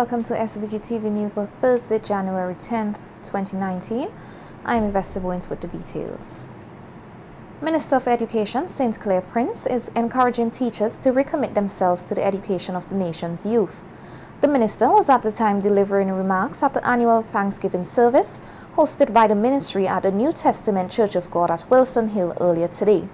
welcome to SVG-TV News for Thursday, January 10th, 2019. I'm Investor Bowens with the details. Minister of Education, St. Clair Prince, is encouraging teachers to recommit themselves to the education of the nation's youth. The minister was at the time delivering remarks at the annual Thanksgiving service hosted by the ministry at the New Testament Church of God at Wilson Hill earlier today.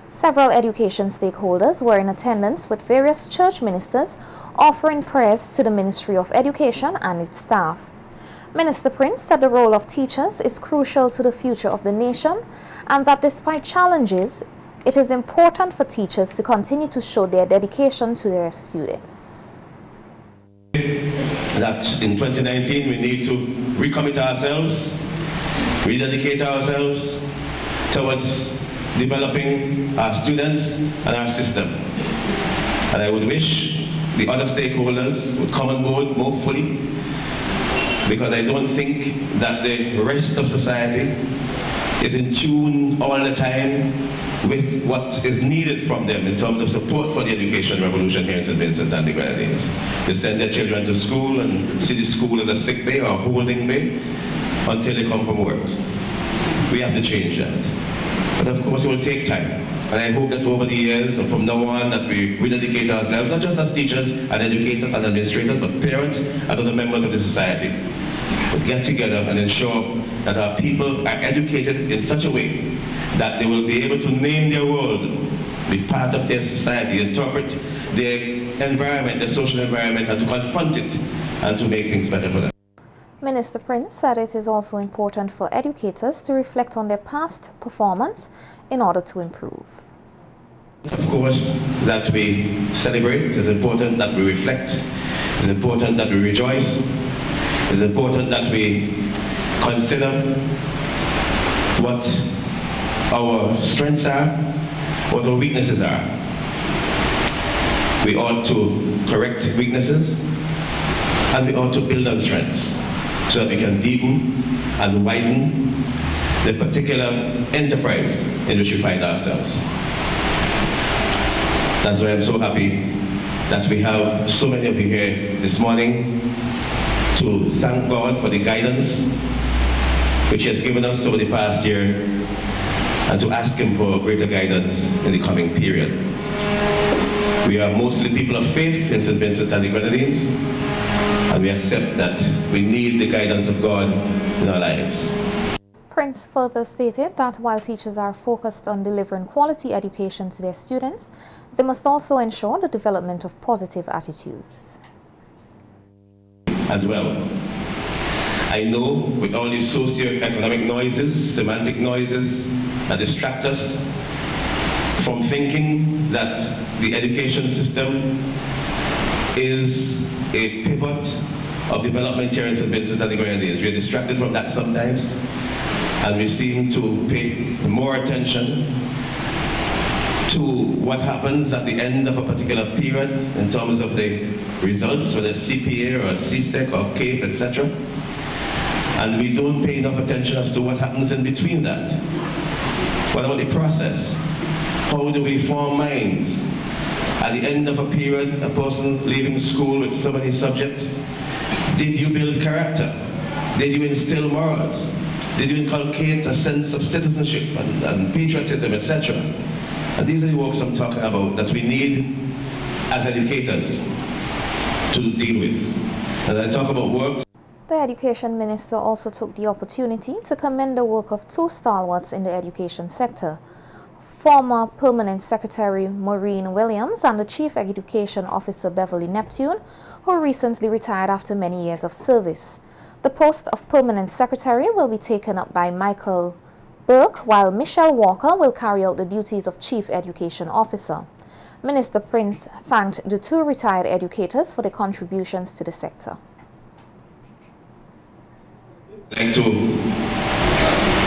Several education stakeholders were in attendance with various church ministers offering prayers to the Ministry of Education and its staff. Minister Prince said the role of teachers is crucial to the future of the nation and that despite challenges, it is important for teachers to continue to show their dedication to their students. That in 2019 we need to recommit ourselves, rededicate ourselves towards developing our students and our system. And I would wish the other stakeholders would come on board more fully, because I don't think that the rest of society is in tune all the time with what is needed from them in terms of support for the education revolution here in St. Vincent and the Grenadines. They send their children to school and see the school as a sick bay or a holding bay until they come from work. We have to change that. But of course it will take time. And I hope that over the years and from now on that we rededicate ourselves, not just as teachers and educators and administrators, but parents and other members of the society. But get together and ensure that our people are educated in such a way that they will be able to name their world, be part of their society, interpret their environment, their social environment, and to confront it and to make things better for them. Minister Prince said it is also important for educators to reflect on their past performance in order to improve. Of course, that we celebrate. It is important that we reflect. It is important that we rejoice. It is important that we consider what our strengths are, what our weaknesses are. We ought to correct weaknesses and we ought to build on strengths, so that we can deepen and widen the particular enterprise in which we find ourselves. That's why I'm so happy that we have so many of you here this morning to thank God for the guidance which He has given us over the past year and to ask Him for greater guidance in the coming period. We are mostly people of faith in St. Vincent and the Grenadines, and we accept that we need the guidance of God in our lives. Prince further stated that while teachers are focused on delivering quality education to their students, they must also ensure the development of positive attitudes. And well, I know with all these socio-economic noises, semantic noises that distract us from thinking that the education system is a pivot of development here in St. Vincent and the Grenadines. We are distracted from that sometimes, and we seem to pay more attention to what happens at the end of a particular period in terms of the results, whether CPA or CSEC or CAPE, etc. And we don't pay enough attention as to what happens in between that. What about the process? How do we form minds? At the end of a period, a person leaving school with so many subjects, did you build character? Did you instill morals? Did you inculcate a sense of citizenship and patriotism, etc.? And these are the works I'm talking about that we need as educators to deal with. And I talk about works. The Education Minister also took the opportunity to commend the work of two stalwarts in the education sector: former Permanent Secretary Maureen Williams and the Chief Education Officer Beverly Neptune, who recently retired after many years of service. The post of Permanent Secretary will be taken up by Michael Burke, while Michelle Walker will carry out the duties of Chief Education Officer. Minister Prince thanked the two retired educators for their contributions to the sector. I'd like to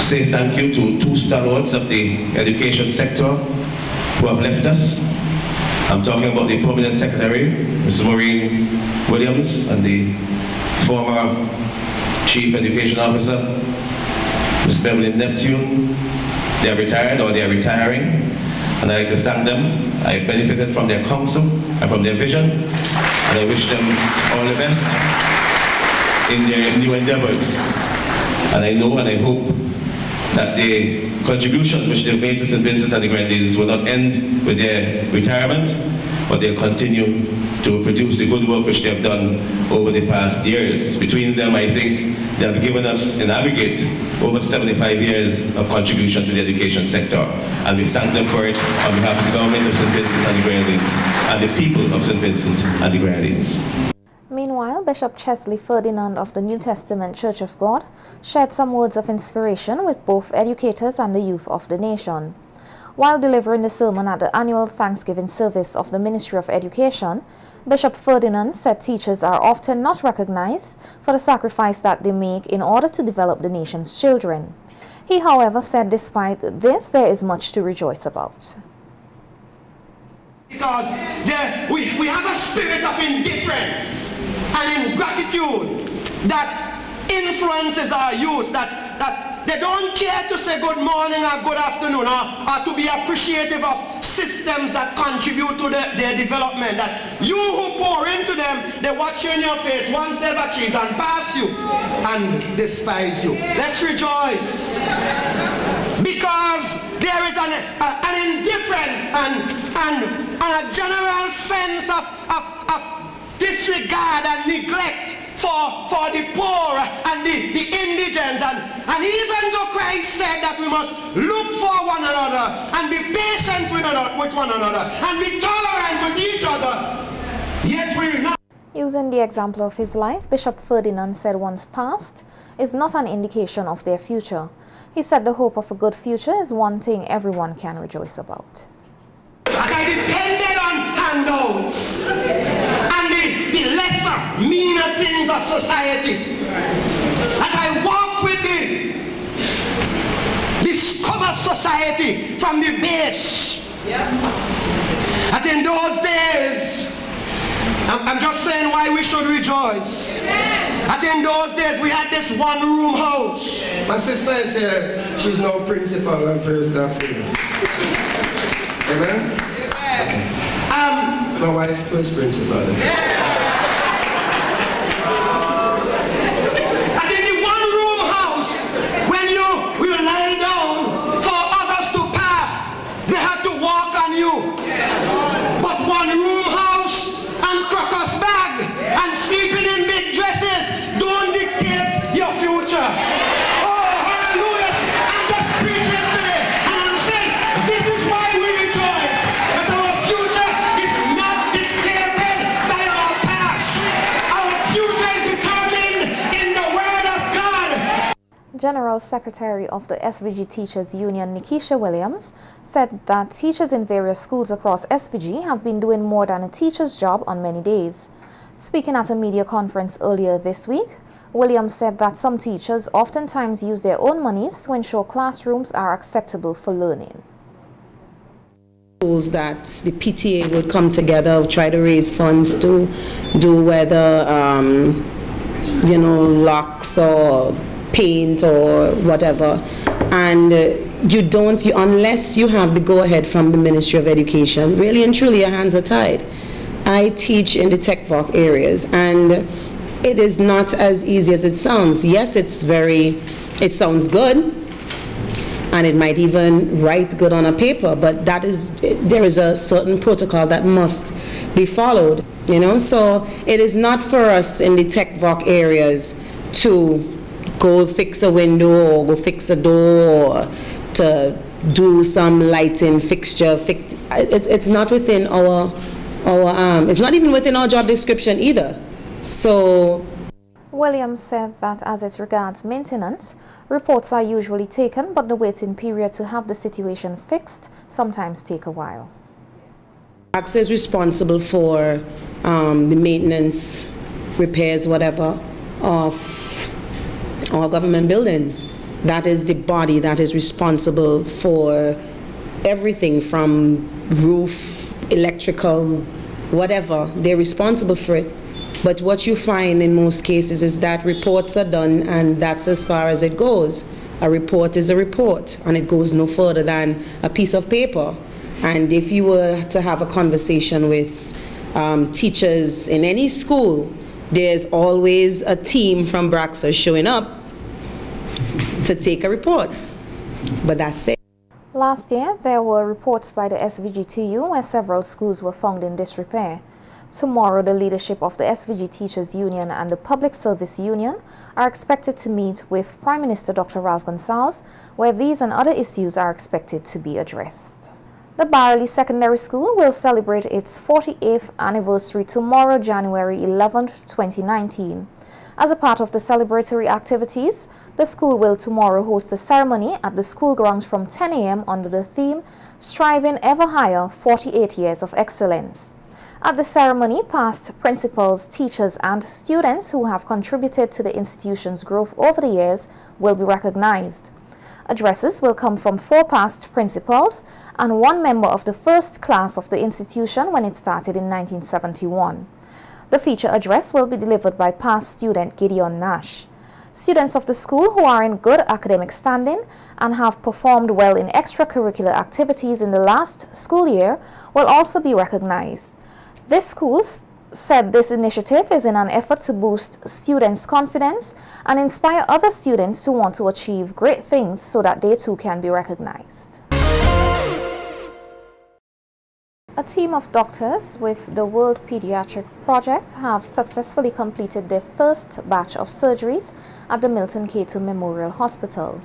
say thank you to two stalwarts of the education sector who have left us. I'm talking about the Permanent Secretary, Mrs. Maureen Williams, and the former Chief Education Officer, Ms. Beverly Neptune. They are retired or they are retiring, and I'd like to thank them. I benefited from their counsel and from their vision, and I wish them all the best in their new endeavors. And I know and I hope that the contribution which they've made to St. Vincent and the Grenadines will not end with their retirement, but they'll continue to produce the good work which they have done over the past years. Between them, I think they have given us, in aggregate, over 75 years of contribution to the education sector. And we thank them for it on behalf of the government of St. Vincent and the Grenadines and the people of St. Vincent and the Grenadines. Meanwhile, Bishop Chesley Ferdinand of the New Testament Church of God shared some words of inspiration with both educators and the youth of the nation. While delivering the sermon at the annual Thanksgiving service of the Ministry of Education, Bishop Ferdinand said teachers are often not recognized for the sacrifice that they make in order to develop the nation's children. He, however, said despite this, there is much to rejoice about. Because we have a spirit of indifference and ingratitude that influences our youth, that they don't care to say good morning or good afternoon or to be appreciative of systems that contribute to their development. That you who pour into them, they watch you in your face once they've achieved and pass you and despise you. Let's rejoice. Because there is an indifference and a general sense of disregard and neglect for the poor and the indigents. And even though Christ said that we must look for one another and be patient with one another and be tolerant with each other, yet we're not. Using the example of his life, Bishop Ferdinand said one's past is not an indication of their future. He said the hope of a good future is one thing everyone can rejoice about. And I depended on handouts and the lesser, meaner things of society. And I walked with the scum of society from the base. And in those days, I'm just saying why we should rejoice. And in those days, we had this one-room house. My sister is here. She's now principal, and praise God for you. Amen? Okay. My wife too is principal. And in the one-room house, when you will lie down for others to pass, they had to walk on you. But one-room house and crocus bag and sleeping in big dresses don't dictate your future. Oh, hallelujah! I'm just preaching today, and I'm saying this is why we rejoice, that our future is not dictated by our past. Our future is determined in the Word of God. General Secretary of the SVG Teachers Union, Nikisha Williams, said that teachers in various schools across SVG have been doing more than a teacher's job on many days. Speaking at a media conference earlier this week, Williams said that some teachers oftentimes use their own monies to ensure classrooms are acceptable for learning. Schools that the PTA would come together, try to raise funds to do whether, you know, locks or paint or whatever. And unless you have the go-ahead from the Ministry of Education, really and truly your hands are tied. I teach in the tech VOC areas, and it is not as easy as it sounds. Yes, it sounds good, and it might even write good on a paper, but there is a certain protocol that must be followed, you know. So it is not for us in the tech VOC areas to go fix a window or go fix a door or to do some lighting fixture. It's not within our it's not even within our job description either. So Williams said that as it regards maintenance, reports are usually taken, but the waiting period to have the situation fixed sometimes take a while. AXA is responsible for the maintenance, repairs, whatever, of all government buildings. That is the body that is responsible for everything from roof, electrical, whatever. They're responsible for it. But what you find in most cases is that reports are done, and that's as far as it goes. A report is a report, and it goes no further than a piece of paper. And if you were to have a conversation with teachers in any school, there's always a team from Braxa showing up to take a report. But that's it. Last year, there were reports by the SVG-TU where several schools were found in disrepair. Tomorrow, the leadership of the SVG Teachers Union and the Public Service Union are expected to meet with Prime Minister Dr. Ralph Gonsalves, where these and other issues are expected to be addressed. The Barley Secondary School will celebrate its 48th anniversary tomorrow, January 11, 2019. As a part of the celebratory activities, the school will tomorrow host a ceremony at the school grounds from 10 a.m. under the theme, Striving Ever Higher, 48 Years of Excellence. At the ceremony, past principals, teachers, and students who have contributed to the institution's growth over the years will be recognized. Addresses will come from 4 past principals and 1 member of the first class of the institution when it started in 1971. The feature address will be delivered by past student Gideon Nash. Students of the school who are in good academic standing and have performed well in extracurricular activities in the last school year will also be recognized. This school said this initiative is in an effort to boost students' confidence and inspire other students to want to achieve great things so that they too can be recognized. A team of doctors with the World Pediatric Project have successfully completed their first batch of surgeries at the Milton Cato Memorial Hospital.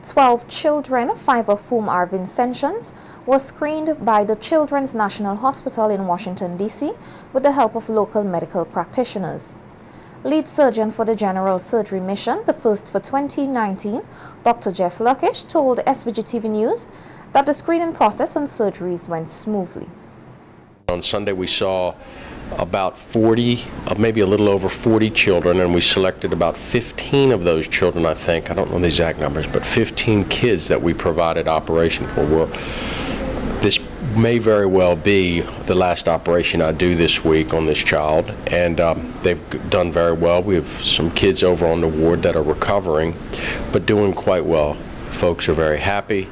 12 children, 5 of whom are Vincentians, were screened by the Children's National Hospital in Washington, D.C. with the help of local medical practitioners. Lead surgeon for the General Surgery Mission, the first for 2019, Dr. Jeff Luckish, told SVG-TV News that the screening process and surgeries went smoothly. On Sunday we saw about 40, maybe a little over 40 children, and we selected about 15 of those children, I think. I don't know the exact numbers, but 15 kids that we provided operation for. This may very well be the last operation I do this week on this child, and they've done very well. We have some kids over on the ward that are recovering, but doing quite well. Folks are very happy.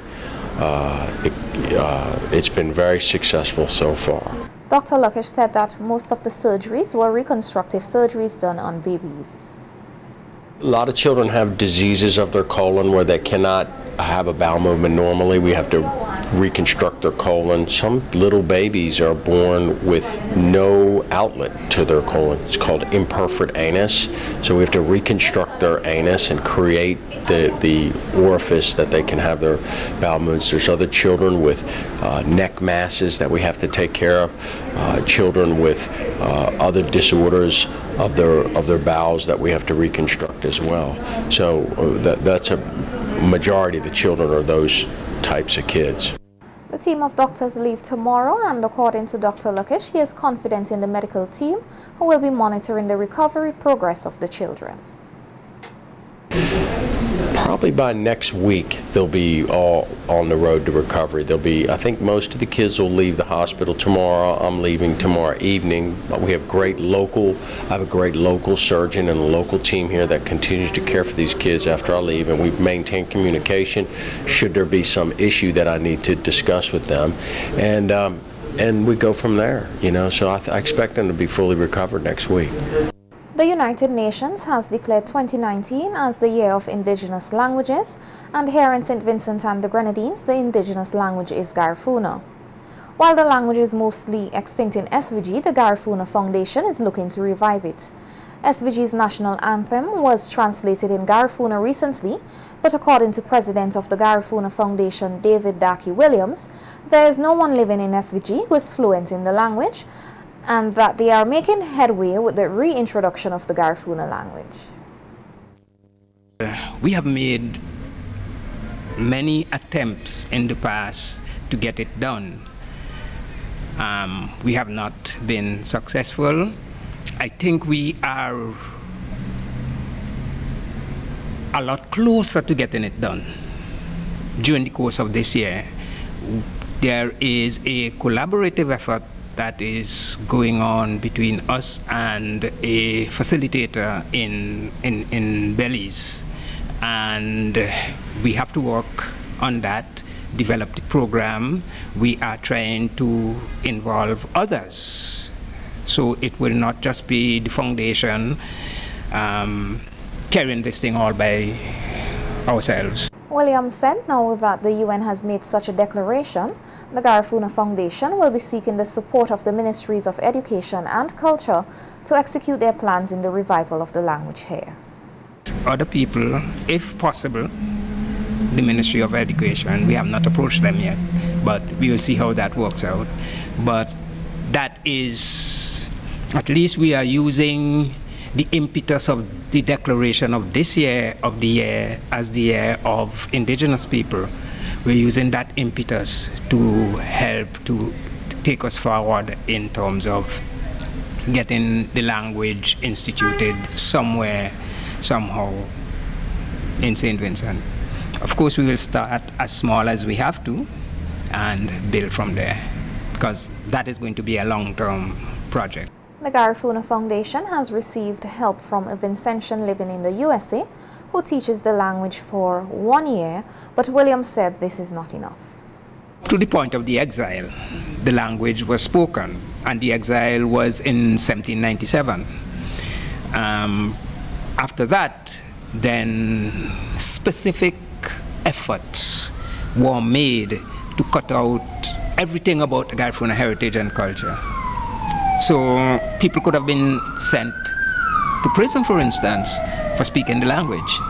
It's been very successful so far. Dr. Luckish said that most of the surgeries were reconstructive surgeries done on babies. A lot of children have diseases of their colon where they cannot have a bowel movement normally. We have to reconstruct their colon. Some little babies are born with no outlet to their colon. It's called imperforate anus. So we have to reconstruct their anus and create the orifice that they can have their bowel movements. There's other children with neck masses that we have to take care of. Children with other disorders of their bowels that we have to reconstruct as well. So that's a majority of the children are those types of kids. The team of doctors leave tomorrow, and according to Dr. Luckish, he is confident in the medical team who will be monitoring the recovery progress of the children. Probably by next week they'll be all on the road to recovery. I think most of the kids will leave the hospital tomorrow. I'm leaving tomorrow evening. But we have I have a great local surgeon and a local team here that continues to care for these kids after I leave, and we've maintained communication should there be some issue that I need to discuss with them, and we go from there, you know. So I expect them to be fully recovered next week. The United Nations has declared 2019 as the Year of Indigenous Languages, and here in St. Vincent and the Grenadines, the indigenous language is Garifuna. While the language is mostly extinct in SVG, the Garifuna Foundation is looking to revive it. SVG's national anthem was translated in Garifuna recently, but according to President of the Garifuna Foundation, David Darky Williams, there is no one living in SVG who is fluent in the language, and that they are making headway with the reintroduction of the Garifuna language. We have made many attempts in the past to get it done. We have not been successful. I think we are a lot closer to getting it done. During the course of this year, there is a collaborative effort that is going on between us and a facilitator in Belize, and we have to work on that, develop the program. We are trying to involve others So it will not just be the foundation carrying this thing all by ourselves. Williams said now that the UN has made such a declaration, the Garifuna Foundation will be seeking the support of the Ministries of Education and Culture to execute their plans in the revival of the language here. Other people, if possible, the Ministry of Education, we have not approached them yet, but we will see how that works out. But that is, at least we are using the impetus of the declaration of this year, of the year, as the year of indigenous people. We're using that impetus to help to take us forward in terms of getting the language instituted somewhere, somehow in St. Vincent. Of course, we will start as small as we have to and build from there, because that is going to be a long-term project. The Garifuna Foundation has received help from a Vincentian living in the USA who teaches the language for 1 year, but Williams said this is not enough. To the point of the exile, the language was spoken, and the exile was in 1797. After that, then specific efforts were made to cut out everything about Garifuna heritage and culture. So people could have been sent to prison, for instance, for speaking the language.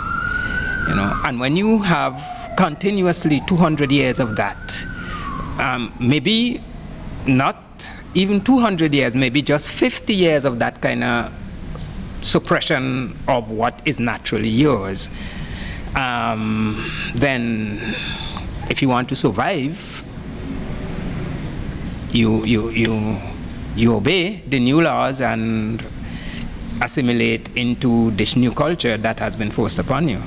You know, and when you have continuously 200 years of that, maybe not even 200 years, maybe just 50 years of that kind of suppression of what is naturally yours, then if you want to survive, you obey the new laws and assimilate into this new culture that has been forced upon you.